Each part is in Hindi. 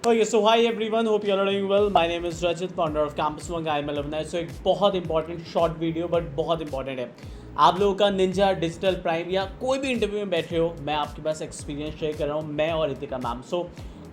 Okay, so hi everyone, hope you are doing well. My name is Rajat, founder of Campus Wanga. I'm alumni. So एक बहुत इंपॉर्टेंट शॉर्ट वीडियो बट बहुत इंपॉर्टेंट है। आप लोगों का निंजा डिजिटल प्राइम या कोई भी इंटरव्यू में बैठे हो, मैं आपके पास एक्सपीरियंस शेयर कर रहा हूँ, मैं और रितिका मैम। सो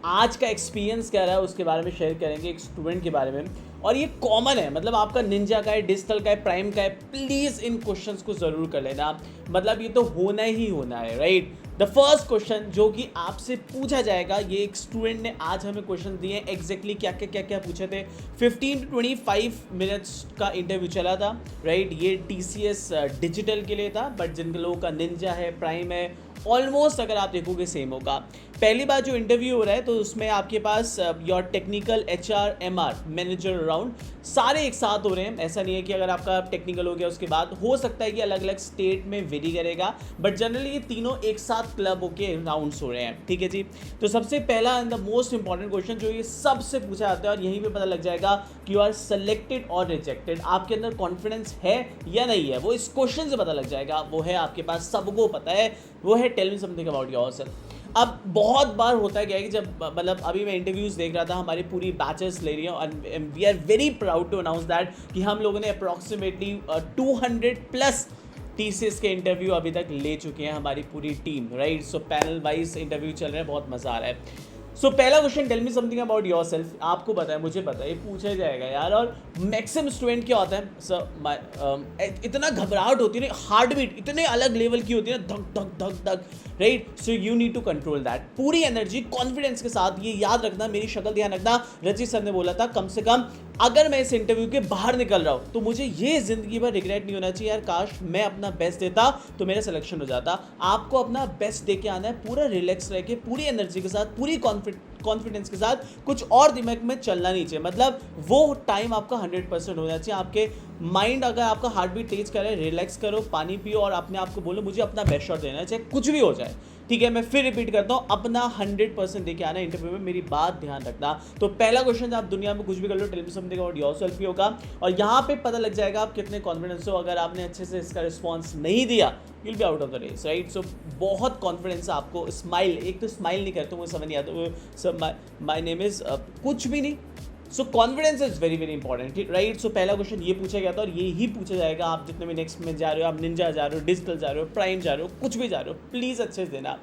आज का एक्सपीरियंस क्या रहा है उसके बारे में शेयर करेंगे, एक स्टूडेंट के बारे में। और ये कॉमन है, मतलब आपका निंजा का है, डिजिटल का है, प्राइम का है, प्लीज़ इन क्वेश्चंस को ज़रूर कर लेना। मतलब ये तो होना ही होना है, राइट। द फर्स्ट क्वेश्चन जो कि आपसे पूछा जाएगा, ये एक स्टूडेंट ने आज हमें क्वेश्चन दिए हैं, एग्जैक्टली क्या पूछे थे। 15 to 25 मिनट्स का इंटरव्यू चला था, राइट। ये TCS डिजिटल के लिए था, बट जिन लोगों का निंजा है, प्राइम है, ऑलमोस्ट अगर आप देखोगे सेम होगा। पहली बार जो इंटरव्यू हो रहा है तो उसमें आपके पास your technical HR MR manager round सारे एक साथ हो रहे हैं। ऐसा नहीं है कि अगर आपका टेक्निकल हो गया उसके बाद हो सकता है कि अलग अलग स्टेट में वेरी करेगा, बट जनरली ये तीनों एक साथ क्लब होके राउंड्स हो रहे हैं, ठीक है जी। तो सबसे पहला and the most important question जो ये सबसे पूछा जाता है और यहीं पे पता लग जाएगा कि यू आर सेलेक्टेड और रिजेक्टेड, आपके अंदर कॉन्फिडेंस है या नहीं है, वो इस क्वेश्चन से पता लग जाएगा। वो है आपके पास, सबको पता है, वो है tell me something about yourself. अब बहुत बार होता है क्या है कि जब मतलब अभी मैं इंटरव्यूज़ देख रहा था, हमारी पूरी बैचेस ले रही हैं and we are very proud to announce that कि हम लोगों ने अप्रॉक्सीमेटली 200+ TCS के इंटरव्यू अभी तक ले चुके हैं, हमारी पूरी टीम, राइट। सो पैनल वाइज इंटरव्यू चल रहे हैं, बहुत मज़ा आ रहा है। सो पहला question, tell me something about yourself. आपको पता है, मुझे पता है, ये पूछा जाएगा यार। और मैक्सिमम स्टूडेंट क्या होता है सर, इतना घबराहट होती है ना, हार्ट बीट इतने अलग लेवल की होती है ना, धक धक धक धक, right. So you need to control that, पूरी एनर्जी कॉन्फिडेंस के साथ। ये याद रखना, मेरी शक्ल ध्यान रखना, रजनी सर ने बोला था कम से कम अगर मैं इस इंटरव्यू के बाहर निकल रहा हूँ तो मुझे ये जिंदगी भर रिग्रेट नहीं होना चाहिए, यार काश मैं अपना बेस्ट देता तो मेरा सिलेक्शन हो जाता। आपको अपना बेस्ट दे के आना है, पूरा रिलैक्स रह के, पूरी एनर्जी के साथ, पूरी कॉन्फिडेंस के साथ, कुछ और दिमाग में चलना नहीं चाहिए। मतलब वो टाइम आपका 100% होना चाहिए। आपके माइंड, अगर आपका हार्ट बीट तेज करे, रिलैक्स करो, पानी पियो और अपने आप को बोलो मुझे अपना बेस्ट शॉट देना है, चाहे कुछ भी हो जाए, ठीक है। मैं फिर रिपीट करता हूँ, अपना 100% देके आना इंटरव्यू में, मेरी बात ध्यान रखना। तो पहला क्वेश्चन, आप दुनिया में कुछ भी कर लो, tell me something about yourself ही होगा और यहाँ पे पता लग जाएगा आप कितने कॉन्फिडेंस हो। अगर आपने अच्छे से इसका रिस्पॉन्स नहीं दिया, you will be out of the race, right. So बहुत कॉन्फिडेंस है आपको। स्माइल, एक तो स्माइल नहीं करते, मुझे समझ नहीं आता, सर माई नेम इज़ कुछ भी नहीं। So confidence is very very important, right. So पहला क्वेश्चन ये पूछा गया था और ये ही पूछा जाएगा। आप जितने भी नेक्स्ट में जा रहे हो, आप निंजा जा रहे हो, डिजिटल जा रहे हो, प्राइम जा रहे हो, कुछ भी जा रहे हो, प्लीज़ अच्छे से देना।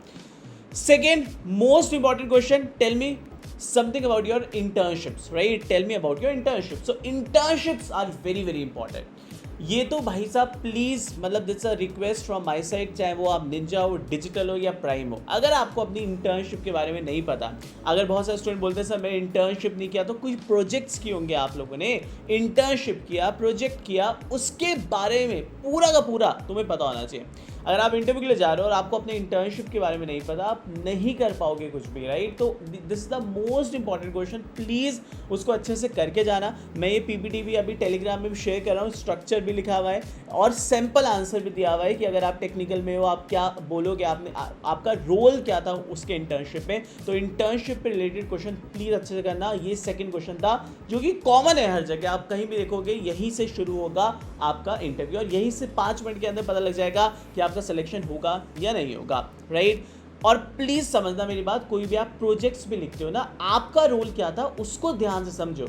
Second most important question, tell me something about your internships, right? Tell me about your internships. So internships are very very important. ये तो भाई साहब प्लीज़, मतलब it's a request from my side, चाहे वो आप निंजा हो, डिजिटल हो या प्राइम हो। अगर आपको अपनी इंटर्नशिप के बारे में नहीं पता, अगर बहुत सारे स्टूडेंट बोलते हैं सर मैंने इंटर्नशिप नहीं किया, तो कुछ प्रोजेक्ट्स किए होंगे आप लोगों ने, इंटर्नशिप किया, प्रोजेक्ट किया, उसके बारे में पूरा का पूरा तुम्हें पता होना चाहिए। अगर आप इंटरव्यू के लिए जा रहे हो और आपको अपने इंटर्नशिप के बारे में नहीं पता, आप नहीं कर पाओगे कुछ भी, राइट। तो this is the most important question, please उसको अच्छे से करके जाना। मैं ये PPT भी अभी टेलीग्राम में भी शेयर कर रहा हूँ, स्ट्रक्चर भी लिखा हुआ है और सैम्पल आंसर भी दिया हुआ है कि अगर आप टेक्निकल में हो, आप क्या बोलोगे, आपका रोल क्या था उसके इंटर्नशिप में। तो इंटर्नशिप पे रिलेटेड क्वेश्चन प्लीज़ अच्छे से करना। ये सेकेंड क्वेश्चन था जो कि कॉमन है हर जगह, आप कहीं भी देखोगे यहीं से शुरू होगा आपका इंटरव्यू और यहीं से 5 मिनट के अंदर पता लग जाएगा कि आपका सिलेक्शन होगा या नहीं होगा, राइट। और प्लीज़ समझना मेरी बात, कोई भी आप प्रोजेक्ट्स भी लिखते हो ना, आपका रोल क्या था उसको ध्यान से समझो।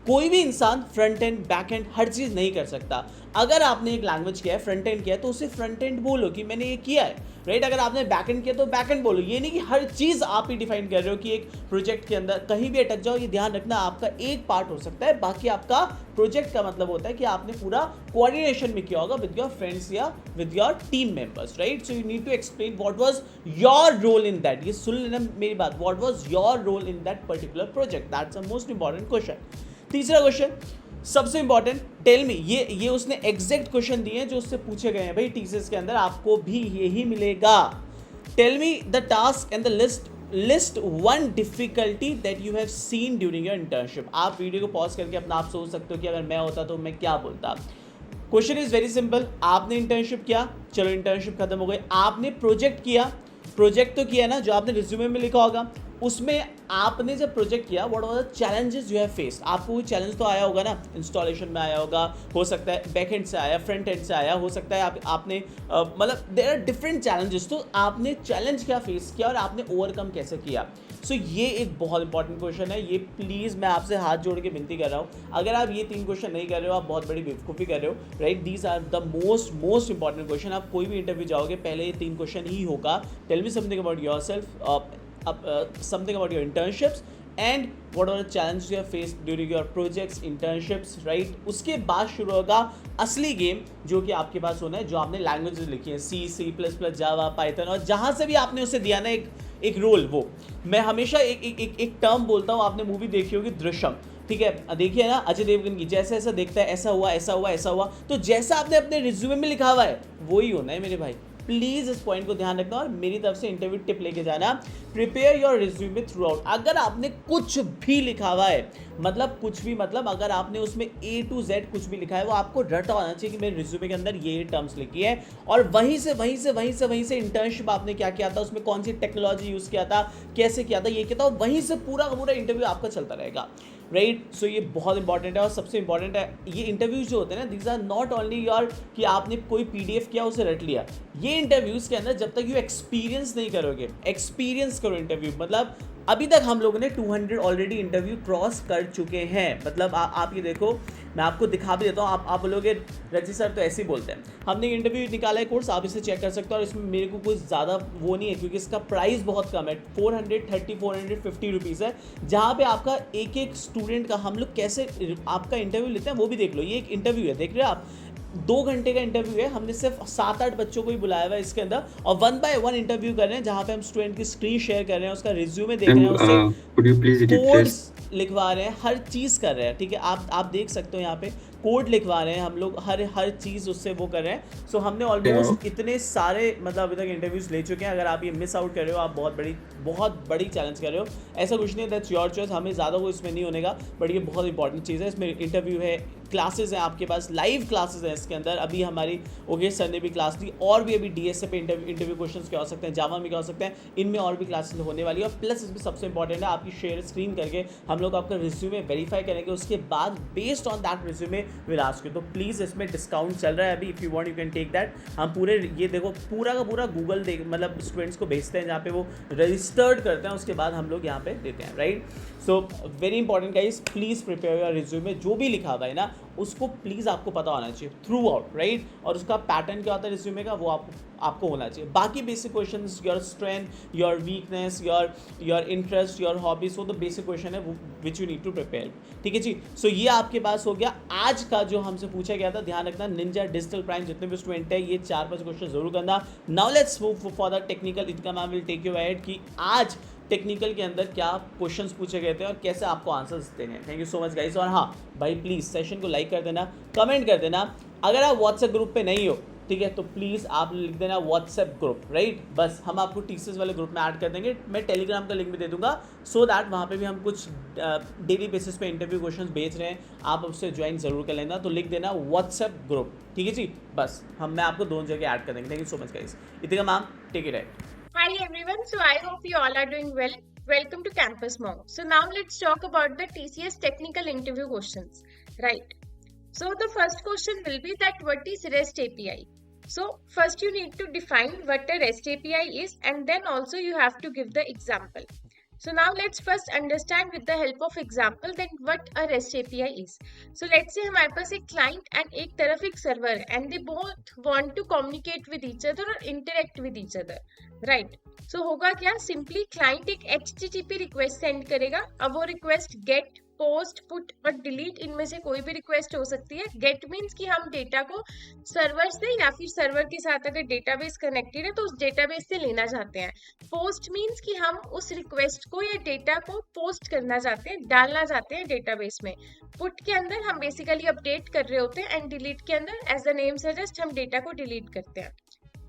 कोई भी इंसान फ्रंट एंड बैक एंड हर चीज़ नहीं कर सकता। अगर आपने एक लैंग्वेज किया है, फ्रंट एंड किया है, तो उसे फ्रंट एंड बोलो कि मैंने ये किया है, राइट। अगर आपने बैक एंड किया तो बैक एंड बोलो। ये नहीं कि हर चीज़ आप ही डिफाइन कर रहे हो कि एक प्रोजेक्ट के अंदर कहीं भी अटक जाओ। ये ध्यान रखना, आपका एक पार्ट हो सकता है, बाकी आपका प्रोजेक्ट का मतलब होता है कि आपने पूरा कोऑर्डिनेशन में किया होगा विद योर फ्रेंड्स या with your team members, right. So you need to explain what was your role in that. ये सुन लेना मेरी बात, what was your role in that particular project, that's a most important question. तीसरा क्वेश्चन सबसे इंपॉर्टेंट, टेल मी, ये उसने एग्जैक्ट क्वेश्चन दिए हैं जो उससे पूछे गए हैं भाई TCS के अंदर, आपको भी यही मिलेगा। Tell me the task and the list one difficulty that you have seen during your internship. आप वीडियो को पॉज करके अपना आप सोच सकते हो कि अगर मैं होता तो मैं क्या बोलता। क्वेश्चन इज वेरी सिंपल, आपने इंटर्नशिप किया, चलो इंटर्नशिप खत्म हो गई, आपने प्रोजेक्ट किया, प्रोजेक्ट तो किया ना जो आपने रिज्यूमे में लिखा होगा, उसमें आपने जब प्रोजेक्ट किया, what are the challenges you have faced. आपको कोई चैलेंज तो आया होगा ना, इंस्टॉलेशन में आया होगा, हो सकता है बैक एंड से आया, फ्रंट एंड से आया, हो सकता है आपने मतलब देयर आर डिफरेंट चैलेंजेस। तो आपने चैलेंज क्या फेस किया और आपने ओवरकम कैसे किया। सो ये एक बहुत इंपॉर्टेंट क्वेश्चन है, ये प्लीज़ मैं आपसे हाथ जोड़ के विनती कर रहा हूँ, अगर आप ये 3 क्वेश्चन नहीं कर रहे हो आप बहुत बड़ी बेवकूफ़ी कर रहे हो, right. These are the most important question. आप कोई भी इंटरव्यू जाओगे पहले ये 3 क्वेश्चन ही होगा। Tell me something about your self, something about your internships and what are the challenge you have face during your projects, internships, right. उसके बाद शुरू होगा असली गेम जो कि आपके पास होना है, जो आपने लैंग्वेजेस लिखी है, C++, जावा, पाइथन, और जहाँ से भी आपने उसे दिया ना एक रोल। वो मैं हमेशा एक टर्म बोलता हूँ, आपने मूवी देखी होगी दृश्यम, ठीक है, देखिए ना, अजय देवगन की, जैसे ऐसा देखता है ऐसा हुआ ऐसा हुआ ऐसा हुआ, तो जैसा आपने अपने रिज्यूमे में लिखा हुआ है वही होना है मेरे भाई। प्लीज़ इस पॉइंट को ध्यान रखना और मेरी तरफ से इंटरव्यू टिप लेके जाना, prepare your resume through out. अगर आपने कुछ भी लिखा हुआ है, मतलब कुछ भी, मतलब अगर आपने उसमें A to Z कुछ भी लिखा है, वो आपको रटा होना चाहिए कि मेरे रिज्यूमे के अंदर ये टर्म्स लिखी है, और वहीं से इंटर्नशिप आपने क्या किया था, उसमें कौन सी टेक्नोलॉजी यूज़ किया था, कैसे किया था, ये किया था, वहीं से पूरा का पूरा इंटरव्यू आपका चलता रहेगा, राइट। सो ये बहुत इंपॉर्टेंट है। और सबसे इंपॉर्टेंट है, ये इंटरव्यूज जो होते हैं ना, these are not only your कि आपने कोई PDF किया उसे रट लिया। ये इंटरव्यूज़ के अंदर जब तक यू एक्सपीरियंस नहीं करोगे, एक्सपीरियंस करो इंटरव्यू। मतलब अभी तक हम लोगों ने 200 ऑलरेडी इंटरव्यू क्रॉस कर चुके हैं। मतलब आप ये देखो, मैं आपको दिखा भी देता हूँ, आप बोलोगे रजी सर तो ऐसे ही बोलते हैं। हमने इंटरव्यू निकाला है कोर्स, आप इसे चेक कर सकते हो, और इसमें मेरे को कुछ ज़्यादा वो नहीं है क्योंकि इसका प्राइस बहुत कम है, 450 रुपीज़ है, जहाँ पे आपका एक स्टूडेंट का हम लोग कैसे आपका इंटरव्यू लेते हैं वो भी देख लो। ये एक इंटरव्यू है, देख रहे हो आप, 2 घंटे का इंटरव्यू है, हमने सिर्फ 7-8 बच्चों को ही बुलाया हुआ है इसके अंदर, और 1 by 1 इंटरव्यू कर रहे हैं, जहाँ पे हम स्टूडेंट की स्क्रीन शेयर कर रहे हैं, उसका रिज्यूमे देख रहे हैं, उससे कोड्स लिखवा रहे हैं, हर चीज़ कर रहे हैं, ठीक है। आप देख सकते हो यहाँ पे कोड लिखवा रहे हैं हम लोग, हर चीज़ उससे वो कर रहे हैं। सो हमने ऑलमोस्ट इतने सारे मतलब अभी तक इंटरव्यूज़ ले चुके हैं। अगर आप ये मिस आउट कर रहे हो, आप बहुत बड़ी चैलेंज कर रहे हो। ऐसा कुछ नहीं है, दैट्स योर चॉइस, हमें ज़्यादा वो इसमें नहीं होने का, बट ये बहुत इंपॉर्टेंट चीज़ है। इसमें इंटरव्यू है, क्लासेस हैं आपके पास, लाइव क्लासेस हैं इसके अंदर। अभी हमारी ओगे सर ने भी क्लास दी, और भी अभी DSA पे इंटरव्यू क्वेश्चंस क्या हो सकते हैं, जावा में क्या हो सकते हैं, इनमें और भी क्लासेस होने वाली है। और प्लस इसमें सबसे इंपॉर्टेंट है, आपकी शेयर स्क्रीन करके हम लोग आपका रिज्यूमे वेरीफाई करेंगे, उसके बाद based on that resume will ask you. तो प्लीज़ इसमें डिस्काउंट चल रहा है अभी, if you want you can take that. हम पूरे ये देखो पूरा का पूरा गूगल मतलब स्टूडेंट्स को भेजते हैं, जहाँ पे वो रजिस्टर्ड करते हैं, उसके बाद हम लोग यहाँ पे देते हैं, right. So very important guys, please prepare your resume, जो भी लिखा हुआ है ना उसको प्लीज़ आपको पता होना चाहिए थ्रू आउट, राइट। और उसका पैटर्न क्या होता है रिज्यूमे का, वो आपको होना चाहिए। बाकी basic questions, your strength, your weakness, your interest, your hobbies, वो तो बेसिक क्वेश्चन है which you need to prepare, ठीक है जी। सो ये आपके पास हो गया आज का जो हमसे पूछा गया था। ध्यान रखना, निंजा डिजिटल प्राइम जितने भी स्टूडेंट है, ये 4-5 क्वेश्चन जरूर करना। Now let's move for the technical. इनका विल टेक यू अहेड कि आज टेक्निकल के अंदर क्या क्वेश्चंस पूछे गए थे और कैसे आपको आंसर्स देने हैं। Thank you so much guys. और हाँ भाई, प्लीज़ सेशन को लाइक कर देना, कमेंट कर देना। अगर आप व्हाट्सएप ग्रुप पे नहीं हो, ठीक है, तो प्लीज़ आप लिख देना व्हाट्सएप ग्रुप, राइट। बस हम आपको टीसीएस वाले ग्रुप में ऐड कर देंगे। मैं टेलीग्राम का लिंक भी दे दूंगा, सो दैट वहाँ पे भी हम कुछ डेली बेसिस पे इंटरव्यू क्वेश्चंस भेज रहे हैं, आप उससे ज्वाइन ज़रूर कर लेना। तो लिख देना व्हाट्सएप ग्रुप, ठीक है जी। बस मैं आपको दोनों जगह ऐड कर देंगे। Thank you so much guys. इतना ma'am, take it right. Hi everyone, so I hope you all are doing well. Welcome to Campus Monk. So now let's talk about the TCS technical interview questions, right? So the first question will be that what is REST API? So first you need to define what a REST API is, and then also you have to give the example. So now let's first understand with the help of example then what a REST API is. So let's say हमारे पास एक client and एक तरफ एक server है and they both want to communicate with each other or interact with each other, right? So होगा क्या, simply client एक HTTP request send करेगा। अब वो request get, पोस्ट, पुट और डिलीट, इनमें से कोई भी रिक्वेस्ट हो सकती है। गेट मीन्स कि हम डेटा को सर्वर से या फिर सर्वर के साथ अगर डेटाबेस कनेक्टेड है तो उस डेटाबेस से लेना चाहते हैं। पोस्ट मीन्स कि हम उस रिक्वेस्ट को या डेटा को पोस्ट करना चाहते हैं, डालना चाहते हैं डेटाबेस में। पुट के अंदर हम बेसिकली अपडेट कर रहे होते हैं एंड डिलीट के अंदर एज द नेम सजेस्ट हम डेटा को डिलीट करते हैं।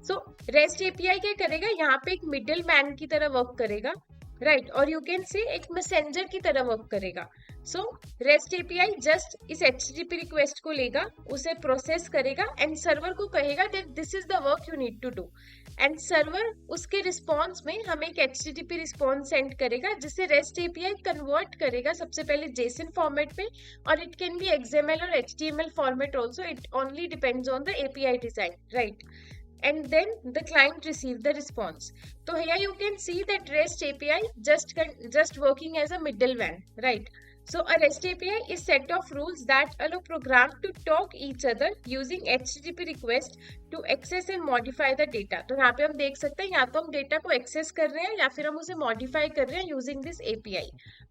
सो रेस्ट एपीआई क्या करेगा, यहाँ पे एक मिडिल मैन की तरह वर्क करेगा, राइट, और यू कैन से एक मैसेंजर की तरह वर्क करेगा। सो रेस्ट एपीआई जस्ट इस HTTP रिक्वेस्ट को लेगा, उसे प्रोसेस करेगा एंड सर्वर को कहेगा that this is the work you need to do, and server उसके रिस्पॉन्स में हमें एक HTTP रिस्पॉन्स सेंड करेगा जिसे रेस्ट एपीआई कन्वर्ट करेगा सबसे पहले JSON फॉर्मेट में, और इट कैन बी XML और HTML format also, it only depends on the API design, right. and then the client receive the response. So here you can see that REST API just working as a middleman, right? So a REST API is set of rules that allow program to talk each other using HTTP request to access and modify the data. तो यहाँ पे हम देख सकते हैं या तो हम डेटा को एक्सेस कर रहे हैं या फिर हम उसे मॉडिफाई कर रहे हैं यूजिंग दिस API.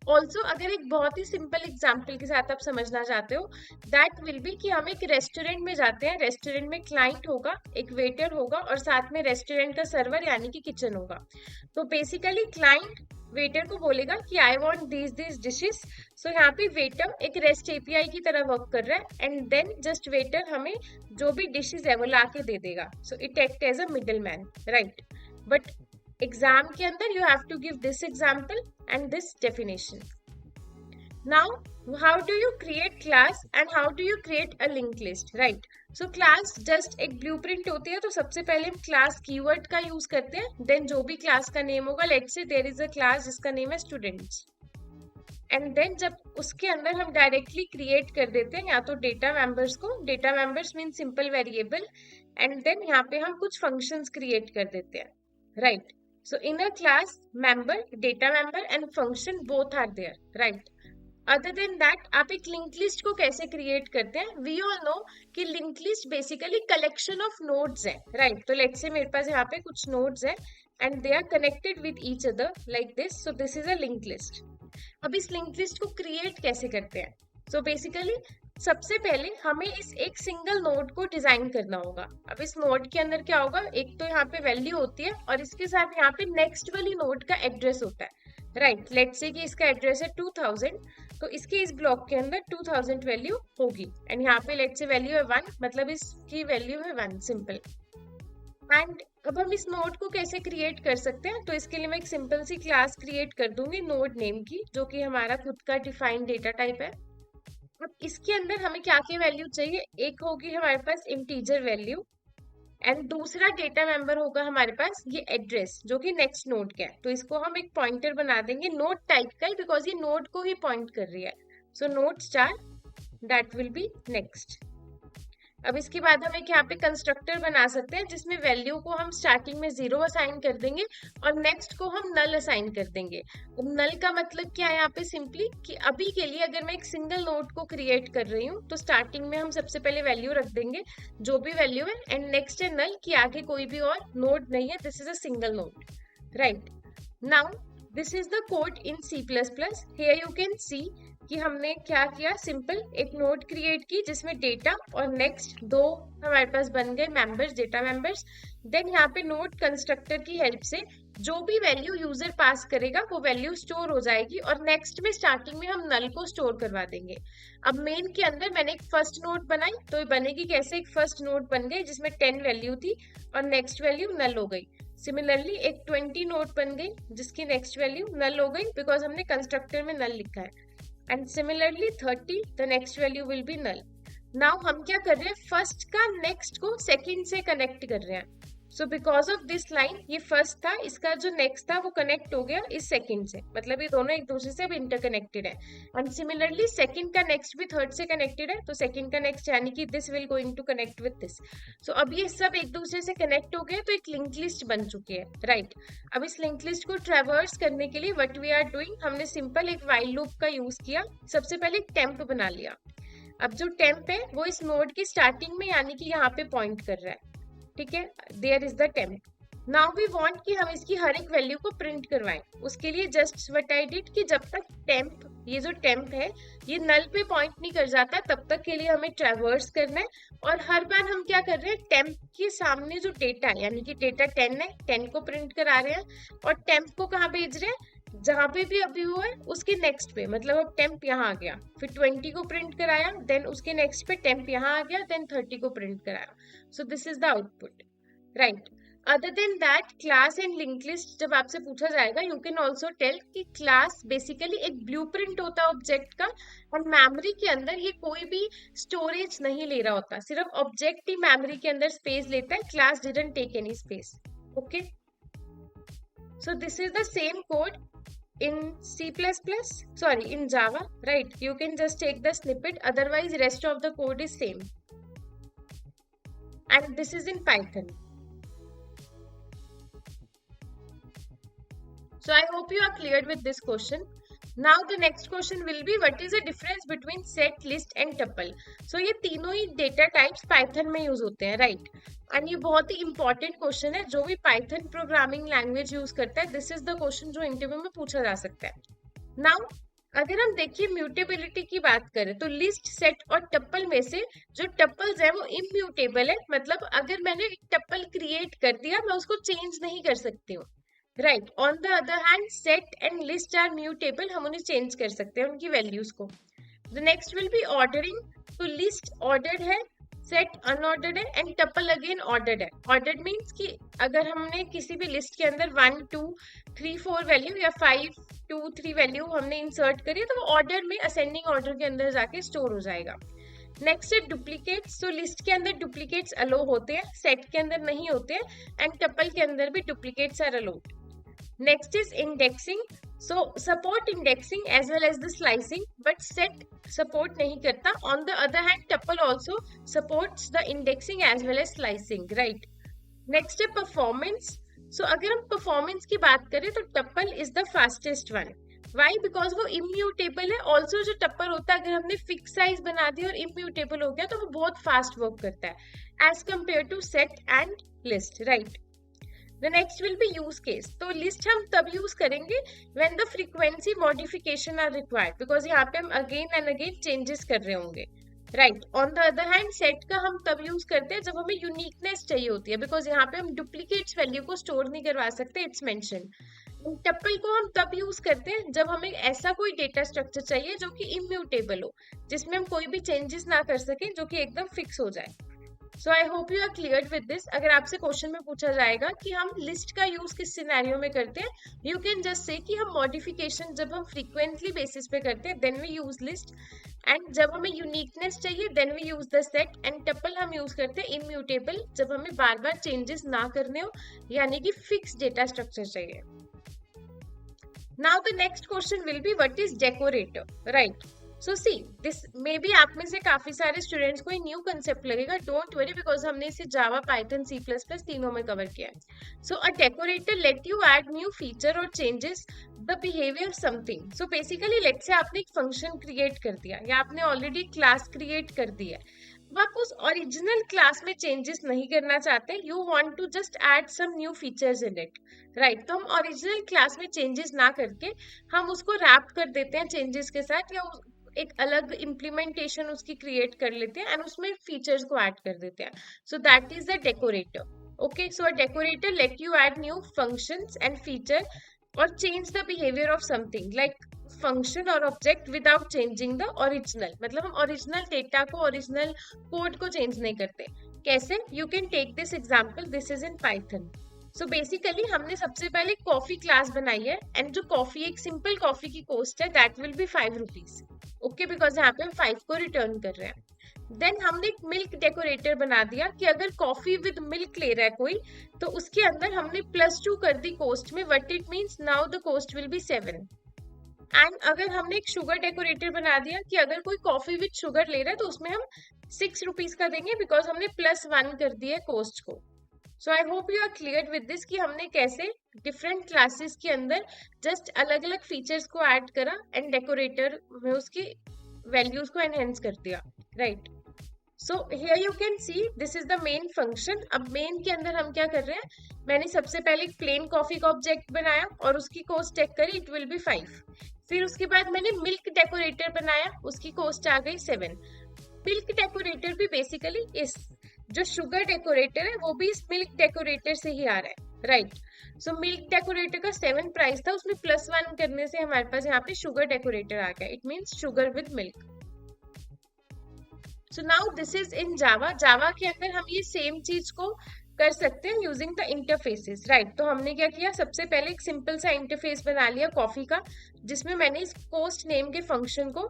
ऑल्सो अगर एक बहुत ही सिंपल एग्जाम्पल के साथ आप समझना चाहते हो, दैट विल बी कि हम एक रेस्टोरेंट में जाते हैं, रेस्टोरेंट में क्लाइंट होगा, एक वेटर होगा और साथ में रेस्टोरेंट का सर्वर यानी कि किचन होगा. तो बेसिकली क्लाइंट वेटर को बोलेगा कि आई वांट दीज डिशेस. सो यहाँ पे वेटर एक रेस्ट एपीआई की तरह वर्क कर रहा है एंड देन जस्ट वेटर हमें जो भी डिशेस है वो ला के दे देगा. So it act as a middle man, right. But exam के अंदर you have to give this example and this definition. Now how do you create class and how do you create a linked list, right? So class just एक blueprint होती है. तो सबसे पहले हम class keyword का यूज करते हैं, then जो भी class का नेम होगा, let's say there is a class जिसका नेम है students, and then जब उसके अंदर हम डायरेक्टली क्रिएट कर देते हैं या तो डेटा मेंबर्स को, data members mean simple variable, and then यहाँ पे हम कुछ फंक्शंस क्रिएट कर देते हैं, right. So in a class member, data member and function both are there, right. Other than that आप एक लिंक लिस्ट को कैसे क्रिएट करते हैं? वी ऑल नो कि link list basically collection of nodes है, राइट. तो लेट्स से मेरे पास यहाँ पे कुछ नोड्स है and they are connected with each other like this. So this is a link list. अब इस लिंक लिस्ट को क्रिएट कैसे करते हैं? सो बेसिकली सबसे पहले हमें इस एक सिंगल नोड को डिजाइन करना होगा. अब इस नोड के अंदर क्या होगा, एक तो यहाँ पे वैल्यू होती है और इसके साथ यहाँ पे नेक्स्ट वाली नोड का एड्रेस होता है, राइट. लेट्स से कि इसका एड्रेस है 2000, तो इसके इस ब्लॉक के अंदर 2000 वैल्यू होगी एंड यहाँ पे लेट्स से वैल्यू है 1, मतलब इसकी वैल्यू है 1, सिंपल. एंड अब हम इस नोड को कैसे क्रिएट कर सकते हैं? तो इसके लिए मैं एक सिंपल सी क्लास क्रिएट कर दूंगी नोड नेम की, जो कि हमारा खुद का डिफाइंड डेटा टाइप है. अब इसके अंदर हमें क्या क्या वैल्यू चाहिए? एक होगी हमारे पास इंटीजर वैल्यू एंड दूसरा डेटा मेंबर होगा हमारे पास ये एड्रेस जो कि नेक्स्ट नोड का है. तो इसको हम एक पॉइंटर बना देंगे नोड टाइप का, बिकॉज ये नोड को ही पॉइंट कर रही है. So node star that will be next. अब इसके बाद हम एक यहाँ पे कंस्ट्रक्टर बना सकते हैं जिसमें वैल्यू को हम स्टार्टिंग में 0 असाइन कर देंगे और नेक्स्ट को हम नल असाइन कर देंगे. अब नल का मतलब क्या है यहाँ पे? सिंपली कि अभी के लिए अगर मैं एक सिंगल नोड को क्रिएट कर रही हूँ तो स्टार्टिंग में हम सबसे पहले वैल्यू रख देंगे जो भी वैल्यू है एंड नेक्स्ट है नल कि आगे कोई भी और नोड नहीं है, this is a single node, right. Now this is the code in C++. Here you can see कि हमने क्या किया, सिंपल एक नोड क्रिएट की जिसमें डेटा और नेक्स्ट दो हमारे पास बन गए मेंबर्स, डेटा मेंबर्स. देन यहाँ पे नोड कंस्ट्रक्टर की हेल्प से जो भी वैल्यू यूजर पास करेगा वो वैल्यू स्टोर हो जाएगी और नेक्स्ट में स्टार्टिंग में हम नल को स्टोर करवा देंगे. अब मेन के अंदर मैंने एक फर्स्ट नोड बनाई, तो ये बनेगी कैसे? एक फर्स्ट नोड बन गई जिसमें 10 वैल्यू थी और नेक्स्ट वैल्यू नल हो गई. सिमिलरली एक 20 नोड बन गई जिसकी नेक्स्ट वैल्यू नल हो गई बिकॉज हमने कंस्ट्रक्टर में नल लिखा है. And similarly 30 the next value will be null. Now हम क्या कर रहे हैं? फर्स्ट का नेक्स्ट को सेकंड से कनेक्ट कर रहे हैं. So because of this line ये फर्स्ट था, इसका जो नेक्स्ट था वो कनेक्ट हो गया इस सेकंड से, मतलब ये दोनों एक दूसरे से अब इंटरकनेक्टेड है. एंड सिमिलरली सेकंड का नेक्स्ट भी थर्ड से कनेक्टेड है, तो सेकंड का नेक्स्ट यानी कि this will going to connect with this. So अब ये सब एक दूसरे से कनेक्ट हो गए तो एक लिंक लिस्ट बन चुकी है, राइट. अब इस लिंक लिस्ट को ट्रैवर्स करने के लिए व्हाट वी आर डूइंग, हमने सिंपल एक व्हाइल लूप का यूज किया. सबसे पहले एक टेम्प बना लिया. अब जो टेम्प है वो इस नोड की स्टार्टिंग में यानी कि यहाँ पे पॉइंट कर रहा है, ठीक है. There is the temp. Now we want कि हम इसकी हर एक वैल्यू को प्रिंट करवाएं. उसके लिए जस्ट व्हाट आई डिड कि जब तक टेम्प, ये जो टेम्प है ये नल पे पॉइंट नहीं कर जाता तब तक के लिए हमें ट्रैवर्स करना है. और हर बार हम क्या कर रहे हैं? टेम्प के सामने जो डेटा है यानी कि डेटा 10 है, 10 को प्रिंट करा रहे हैं और टेम्प को कहाँ भेज रहे हैं? जहां पे भी अभी हुआ है उसके नेक्स्ट पे, मतलब अब टेम्प यहाँ आ गया, फिर 20 को प्रिंट कराया, देन उसके नेक्स्ट पे टेम्प यहाँ आ गया, देन 30 को प्रिंट कराया. सो this is the output, right. Other than that class and link list जब आपसे पूछा जाएगा यू कैन ऑल्सो टेल कि क्लास बेसिकली एक ब्लूप्रिंट होता है ऑब्जेक्ट का और मेमोरी के अंदर ये कोई भी स्टोरेज नहीं ले रहा होता, सिर्फ ऑब्जेक्ट ही मेमोरी के अंदर स्पेस लेता है. Class didn't take any space, okay. So this is the same code in C++, sorry, in Java, right? You can just take the snippet, otherwise rest of the code is same. And this is in Python. So I hope you are cleared with this question. Now the next question will be what is the difference between set, list and tuple? So ये तीनों ही data types Python में use होते हैं, right? And ये बहुत ही important question है, जो भी Python programming language use करता है, this is the question जो interview में पूछा जा सकता है. Now अगर हम देखिए म्यूटेबिलिटी की बात करें तो लिस्ट, सेट और टप्पल में से जो टप्पल्स है वो इम्यूटेबल है, मतलब अगर मैंने एक टप्पल क्रिएट कर दिया मैं उसको चेंज नहीं कर सकती हूँ, right. On the other hand set and list are mutable, हम उन्हें चेंज कर सकते हैं उनकी वैल्यूज को. The next will be ordering. तो लिस्ट ऑर्डर्ड है, सेट अनऑर्डर्ड है एंड टप्पल अगेन ऑर्डर्ड है. ऑर्डर्ड मीन्स कि अगर हमने किसी भी लिस्ट के अंदर 1 2 3 4 वैल्यू या 5 2 3 वैल्यू हमने इंसर्ट करी तो वो ऑर्डर में असेंडिंग ऑर्डर के अंदर जाके स्टोर हो जाएगा. नेक्स्ट है डुप्लीकेट्स. तो लिस्ट के अंदर डुप्लीकेट्स अलो होते हैं, सेट के अंदर नहीं होते हैं एंड टप्पल के अंदर भी duplicates are allowed. Next is indexing. So support indexing as well as the slicing, but set support नहीं करता. On the other hand, tuple also supports the indexing as well as slicing, right? Next है performance. So अगर हम performance की बात करें तो tuple is the fastest one. Why? Because वो immutable है. Also जो tuple होता है अगर हमने fixed size बना दिया और immutable हो गया तो वो बहुत fast work करता है as compared to set and list, right? The next will be use case. तो list हम तब use करेंगे when the frequency modification are required, because यहाँ पे हम again and again changes कर रहे होंगे, right? On the other hand, set का हम तब use करते हैं जब हमें uniqueness चाहिए होती है, because यहाँ पे हम duplicates value को store नहीं करवा सकते, it's mentioned. tuple को हम तब यूज करते हैं जब हमें ऐसा कोई डेटा स्ट्रक्चर चाहिए जो कि इम्यूटेबल हो, जिसमें हम कोई भी चेंजेस ना कर सकें, जो कि एकदम फिक्स हो जाए. So I hope you are clear with this. अगर आपसे क्वेश्चन में पूछा जाएगा कि हम लिस्ट का यूज किस सिनेरियो में करते हैं, यू कैन जस्ट से कि हम मॉडिफिकेशन जब हम फ्रीक्वेंटली बेसिस पे करते हैं then we use list, and जब हमें यूनिकनेस चाहिए then we use the set, and tuple हम यूज करते हैं इम्यूटेबल जब हमें बार बार चेंजेस ना करने हो, यानी कि फिक्स डेटा स्ट्रक्चर चाहिए. Now the next question will be what is decorator, right? So see this may be आप में से काफी सारे स्टूडेंट्स को न्यू कंसेप्ट लगेगा. डोंट वरी, बिकॉज हमने इसे जावा, पाइथन, C++ तीनों में कवर किया है. So a decorator let you add new feature और changes the behaviour something. So basically let's say आपने एक फंक्शन क्रिएट कर दिया या आपने ऑलरेडी क्लास क्रिएट कर दी है, आप उस ओरिजिनल क्लास में चेंजेस नहीं करना चाहते, you want to just add some new features in it, right? तो हम ओरिजिनल क्लास में चेंजेस ना करके हम उसको रैप कर देते हैं चेंजेस के साथ, या एक अलग इम्प्लीमेंटेशन उसकी क्रिएट कर लेते हैं एंड उसमें फीचर्स को ऐड कर देते हैं. So that is the decorator. Okay, so a decorator let you add new functions and feature और change the behaviour of something like function और object without changing the original. मतलब हम ओरिजिनल डेटा को, ओरिजिनल कोड को चेंज नहीं करते. कैसे? You can take this example. This is in Python. So basically हमने सबसे पहले कॉफी क्लास बनाई है, एंड जो कॉफी, एक सिंपल कॉफी की कॉस्ट है that will B 5 rupees. Okay, because यहाँ पे हम 5 को रिटर्न कर रहे हैं. देन हमने एक मिल्क डेकोरेटर बना दिया कि अगर कॉफी विद मिल्क ले रहा है कोई, तो उसके अंदर हमने +2 कर दी कॉस्ट में. What it means, now the cost will be 7. And अगर हमने एक शुगर डेकोरेटर बना दिया कि अगर कोई कॉफी विद शुगर ले रहा है तो उसमें हम 6 रुपीज का देंगे, बिकॉज हमने +1 कर दिया है कॉस्ट को. So I hope you are clear with this कि हमने कैसे डिफरेंट क्लासेस के अंदर जस्ट अलग अलग फीचर्स को ऐड करा एंड डेकोरेटर में उसकी वैल्यूज को एनहेंस कर दिया, right? So here you can see this is the main function. अब मेन के अंदर हम क्या कर रहे हैं, मैंने सबसे पहले एक प्लेन कॉफी का ऑब्जेक्ट बनाया और उसकी कॉस्ट चेक करी, इट विल बी 5. फिर उसके बाद मैंने मिल्क डेकोरेटर बनाया, उसकी कॉस्ट आ गई 7. मिल्क डेकोरेटर भी बेसिकली इस जो शुगर डेकोरेटर है वो भी इस मिल्क डेकोरेटर से ही आ रहा है, राइट? सो मिल्क डेकोरेटर का 7 प्राइस था, उसमें +1 करने से हमारे पास यहाँ पे शुगर डेकोरेटर आ गया. It means sugar with milk. So now this is in Java. Java के अंदर हम ये सेम चीज को कर सकते हैं यूजिंग द इंटरफेसेस, राइट? तो हमने क्या किया, सबसे पहले एक सिंपल सा इंटरफेस बना लिया कॉफी का, जिसमें मैंने इस पोस्ट नेम के फंक्शन को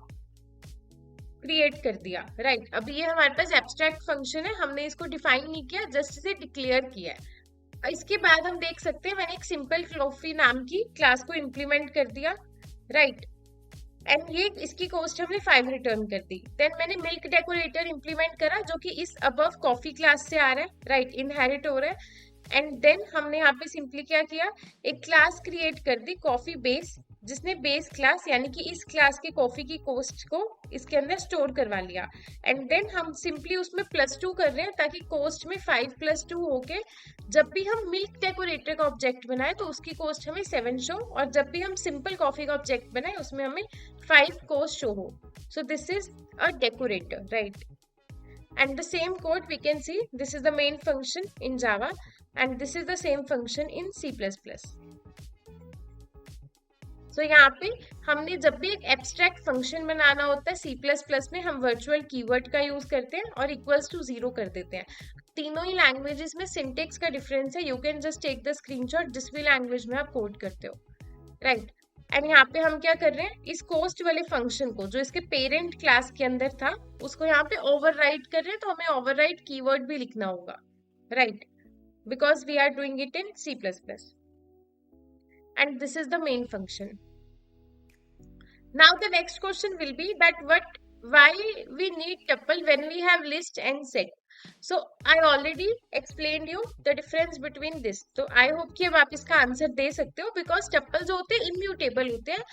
क्रिएट कर दिया, राइट? अब ये हमारे पास एब्स्ट्रैक्ट फंक्शन है, हमने इसको डिफाइन नहीं किया, जस्ट इसे डिक्लेयर किया है. इसके बाद हम देख सकते हैं मैंने एक सिंपल कॉफी नाम की क्लास को इम्प्लीमेंट कर दिया, राइट? एंड ये इसकी कॉस्ट हमने 5 रिटर्न कर दी. देन मैंने मिल्क डेकोरेटर इंप्लीमेंट करा जो कि इस अबव कॉफी क्लास से आ रहा है, राइट? इनहेरिट हो रहा है. एंड देन हमने यहाँ पे सिंपली क्या किया, एक क्लास क्रिएट कर दी कॉफी बेस, जिसने बेस क्लास यानी कि इस क्लास के कॉफी की कॉस्ट को इसके अंदर स्टोर करवा लिया। एंड देन हम सिंपली उसमें +2 कर रहे हैं ताकि कॉस्ट में 5 + 2 होके जब भी हम मिल्क डेकोरेटर का ऑब्जेक्ट बनाए तो उसकी कॉस्ट हमें 7 शो, और जब भी हम सिंपल कॉफी का ऑब्जेक्ट बनाए उसमें हमें 5 कॉस्ट शो हो। सो this is a decorator, right? And the same code we can see, this is the main function in Java and this is the same function in C++. So यहाँ पे हमने जब भी एक एब्स्ट्रैक्ट फंक्शन बनाना होता है C++ में, हम वर्चुअल कीवर्ड का यूज करते हैं और =0 कर देते हैं। तीनों ही लैंग्वेजेस में सिंटेक्स का डिफरेंस है, you can just take the screenshot जिस भी लैंग्वेज में आप कोड करते हो, राइट? एंड यहाँ पे हम क्या कर रहे हैं, इस कोस्ट वाले फंक्शन को जो इसके पेरेंट क्लास के अंदर था उसको यहाँ पे ओवरराइट कर रहे हैं, तो हमें ओवरराइट कीवर्ड भी लिखना होगा, right? Because we are doing it in C++. And this is the main function. Now the next question will be that why we need tuple when we have list and set. So I already explained you the difference between this. तो I hope कि अब आप इसका आंसर दे सकते हो, because tuple जो होते हैं immutable होते हैं.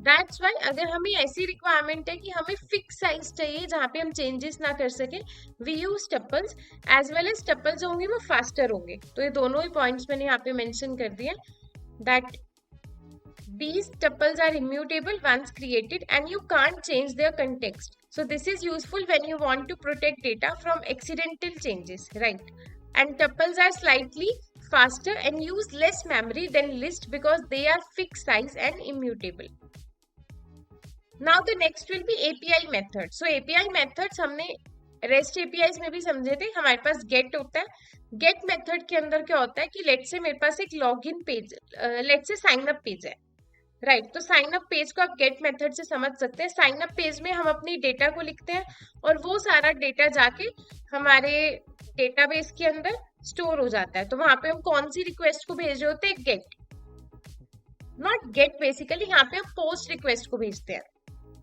That's why अगर हमें ऐसी रिक्वायरमेंट है कि हमें फिक्स साइज चाहिए जहाँ पे हम चेंजेस ना कर सके, we use tuples as well as tuples जो होंगे वो फास्टर होंगे. तो ये दोनों ही पॉइंट्स मैंने यहाँ पे मेंशन कर दिए, that these tuples are immutable once created and you can't change their context. So this is useful when you want to protect data from accidental changes, right? And tuples are slightly faster and use less memory than list because they are fixed size and immutable. Now the next will be API methods. So API methods हमने REST APIs में भी समझे थे. हमारे पास get होता है. get मेथड के अंदर क्या होता है कि लेट्स से मेरे पास एक login page, let's say sign up page है, राइट? तो साइन अप पेज को आप गेट मेथड से समझ सकते हैं. साइन अप पेज में हम अपनी डेटा को लिखते हैं और वो सारा डेटा जाके हमारे डेटाबेस के अंदर स्टोर हो जाता है. तो वहां पे हम कौन सी रिक्वेस्ट को भेज रहे होते हैं? Get, not get basically. यहाँ पे हम पोस्ट रिक्वेस्ट को भेजते हैं,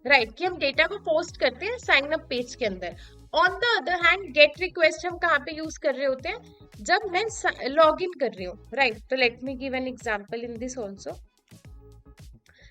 राइट? कि हम डेटा को पोस्ट करते हैं साइन अप पेज के अंदर. On the other hand gate request हम कहाँ पे यूज कर रहे होते हैं? जब मैं लॉग इन कर रही हूँ, राइट? तो let me give an example in this also.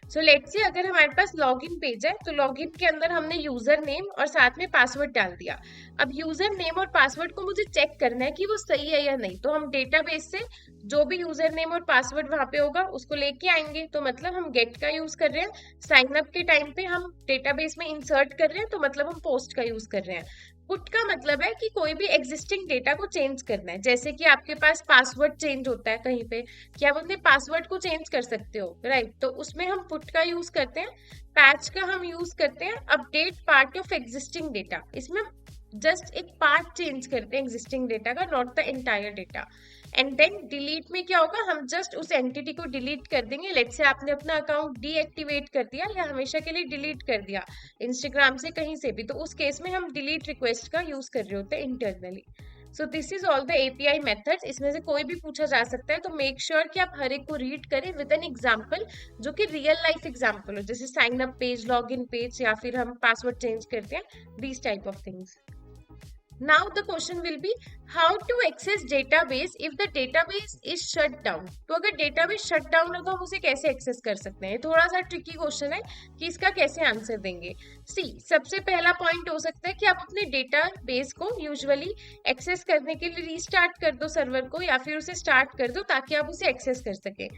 So let's say अगर हमारे पास लॉगिन पेज है तो लॉगिन के अंदर हमने यूजर नेम और साथ में पासवर्ड डाल दिया. अब यूजर नेम और पासवर्ड को मुझे चेक करना है कि वो सही है या नहीं. तो हम डेटाबेस से जो भी यूजर नेम और पासवर्ड वहां पे होगा उसको लेके आएंगे. तो मतलब हम गेट का यूज कर रहे हैं. साइन अप के टाइम पे हम डेटाबेस में इंसर्ट कर रहे हैं, तो मतलब हम पोस्ट का यूज कर रहे हैं. पुट का मतलब है कि कोई भी एग्जिस्टिंग डेटा को चेंज करना है. जैसे कि आपके पास पासवर्ड चेंज होता है कहीं पे, कि आप अपने पासवर्ड को चेंज कर सकते हो, राइट? तो उसमें हम पुट का यूज करते हैं. पैच का हम यूज करते हैं update part of existing data. इसमें जस्ट एक पार्ट चेंज करते हैं एग्जिस्टिंग डेटा का, not the entire data. And then delete में क्या होगा, हम जस्ट उस एंटिटी को डिलीट कर देंगे. लेट्स से आपने अपना अकाउंट डीएक्टिवेट कर दिया या हमेशा के लिए डिलीट कर दिया इंस्टाग्राम से कहीं से भी, तो उस केस में हम डिलीट रिक्वेस्ट का यूज कर रहे होते हैं internally. So this is all the API methods. इसमें से कोई भी पूछा जा सकता है, तो मेक श्योर कि आप हर एक को रीड करें विद एन एग्जाम्पल जो कि रियल लाइफ एग्जाम्पल हो, जैसे sign up page, log in page, या फिर हम पासवर्ड चेंज करते हैं, these type of things. Now the question will be how to access database if the database is shut down. तो अगर database shut down है तो हम उसे कैसे access कर सकते हैं? थोड़ा सा tricky question है कि इसका कैसे आंसर देंगे. See, सबसे पहला पॉइंट हो सकता है कि आप अपने डेटाबेस को यूजुअली एक्सेस करने के लिए रीस्टार्ट कर दो सर्वर को, या फिर उसे स्टार्ट कर दो ताकि आप उसे एक्सेस कर सके.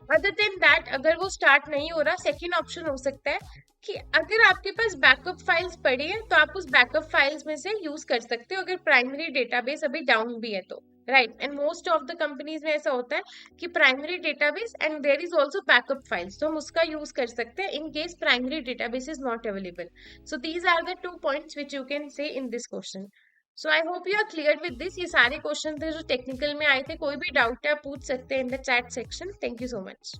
अदर देन दैट, अगर वो स्टार्ट नहीं हो रहा, सेकेंड ऑप्शन हो सकता है कि अगर आपके पास बैकअप फाइल्स पड़ी है तो आप उस बैकअप फाइल्स में से यूज कर सकते हो अगर प्राइमरी डेटाबेस अभी डाउन भी है तो, right? And most of the companies में ऐसा होता है कि primary database and there is also backup files, तो हम उसका यूज कर सकते हैं in case primary database is not available. So these are the 2 points which you can say in this question. So I hope you are clear with this. ये सारे क्वेश्चन थे जो टेक्निकल में आए थे. कोई भी डाउट है आप पूछ सकते हैं in the chat section. Thank you so much.